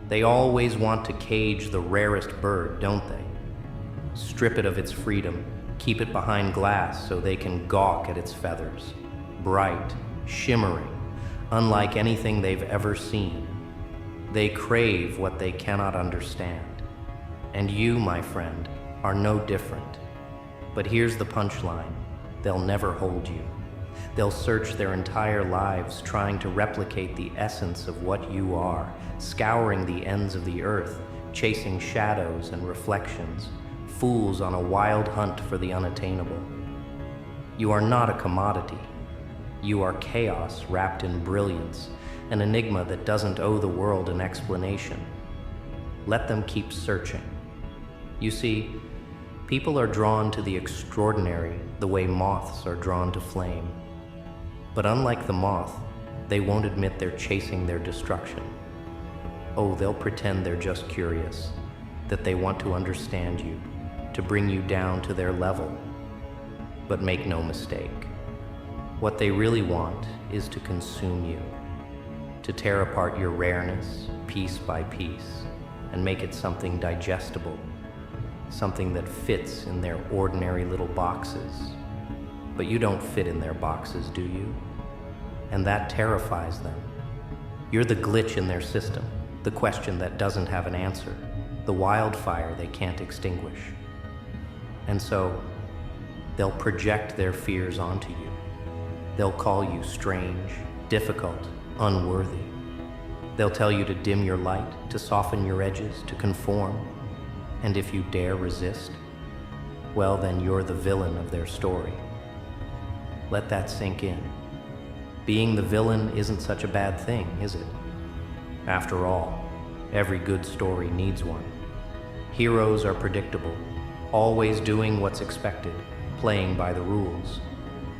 They always want to cage the rarest bird, don't they? Strip it of its freedom, keep it behind glass so they can gawk at its feathers. Bright, shimmering, unlike anything they've ever seen. They crave what they cannot understand. And you, my friend, are no different. But here's the punchline. They'll never hold you. They'll search their entire lives trying to replicate the essence of what you are, scouring the ends of the earth, chasing shadows and reflections, fools on a wild hunt for the unattainable. You are not a commodity. You are chaos wrapped in brilliance, an enigma that doesn't owe the world an explanation. Let them keep searching. You see, people are drawn to the extraordinary the way moths are drawn to flame. But unlike the moth, they won't admit they're chasing their destruction. Oh, they'll pretend they're just curious, that they want to understand you, to bring you down to their level. But make no mistake, what they really want is to consume you, to tear apart your rareness piece by piece and make it something digestible, something that fits in their ordinary little boxes. But you don't fit in their boxes, do you? And that terrifies them. You're the glitch in their system, the question that doesn't have an answer, the wildfire they can't extinguish. And so, they'll project their fears onto you. They'll call you strange, difficult, unworthy. They'll tell you to dim your light, to soften your edges, to conform. And if you dare resist, well, then you're the villain of their story. Let that sink in. Being the villain isn't such a bad thing, is it? After all, every good story needs one. Heroes are predictable, always doing what's expected, playing by the rules.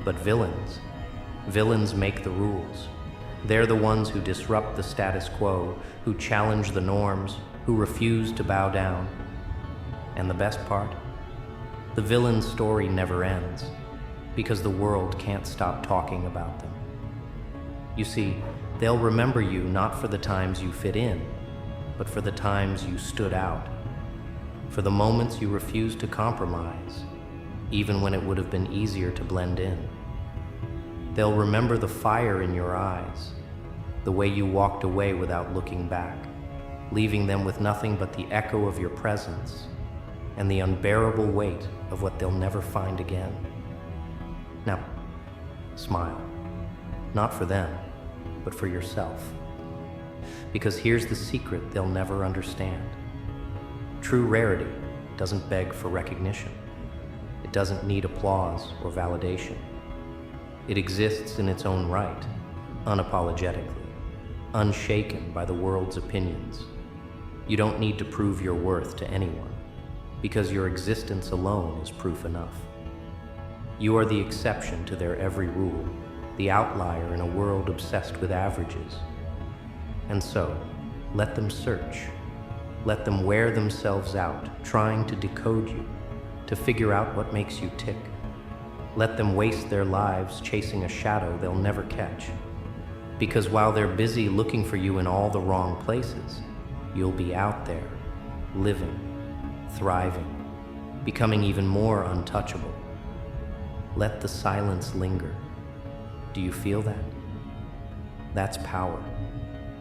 But villains make the rules. They're the ones who disrupt the status quo, who challenge the norms, who refuse to bow down. And the best part? The villain's story never ends, because the world can't stop talking about them. You see, they'll remember you not for the times you fit in, but for the times you stood out, for the moments you refused to compromise, even when it would have been easier to blend in. They'll remember the fire in your eyes, the way you walked away without looking back, leaving them with nothing but the echo of your presence and the unbearable weight of what they'll never find again. Now, smile. Not for them, but for yourself. Because here's the secret they'll never understand. True rarity doesn't beg for recognition. It doesn't need applause or validation. It exists in its own right, unapologetically, unshaken by the world's opinions. You don't need to prove your worth to anyone, because your existence alone is proof enough. You are the exception to their every rule, the outlier in a world obsessed with averages. And so, let them search. Let them wear themselves out, trying to decode you, to figure out what makes you tick. Let them waste their lives chasing a shadow they'll never catch. Because while they're busy looking for you in all the wrong places, you'll be out there, living, thriving, becoming even more untouchable. Let the silence linger. Do you feel that? That's power.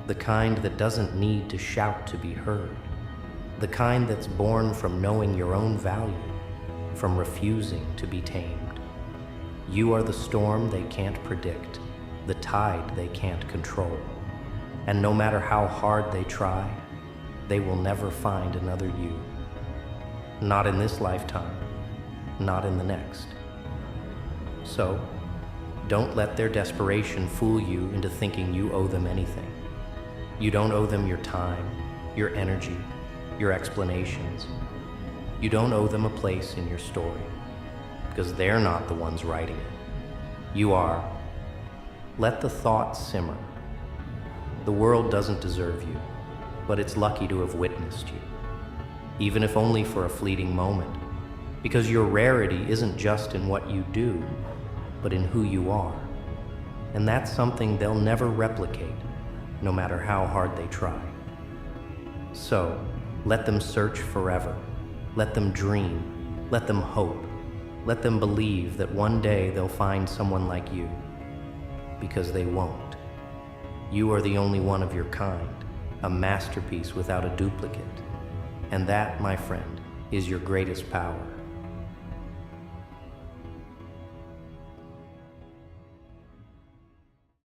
The kind that doesn't need to shout to be heard. The kind that's born from knowing your own value, from refusing to be tamed. You are the storm they can't predict, the tide they can't control. And no matter how hard they try, they will never find another you. Not in this lifetime, not in the next. So, don't let their desperation fool you into thinking you owe them anything. You don't owe them your time, your energy, your explanations. You don't owe them a place in your story, because they're not the ones writing it. You are. Let the thought simmer. The world doesn't deserve you, but it's lucky to have witnessed you, even if only for a fleeting moment, because your rarity isn't just in what you do, but in who you are. And that's something they'll never replicate, no matter how hard they try. So, let them search forever. Let them dream. Let them hope. Let them believe that one day they'll find someone like you. Because they won't. You are the only one of your kind, a masterpiece without a duplicate. And that, my friend, is your greatest power.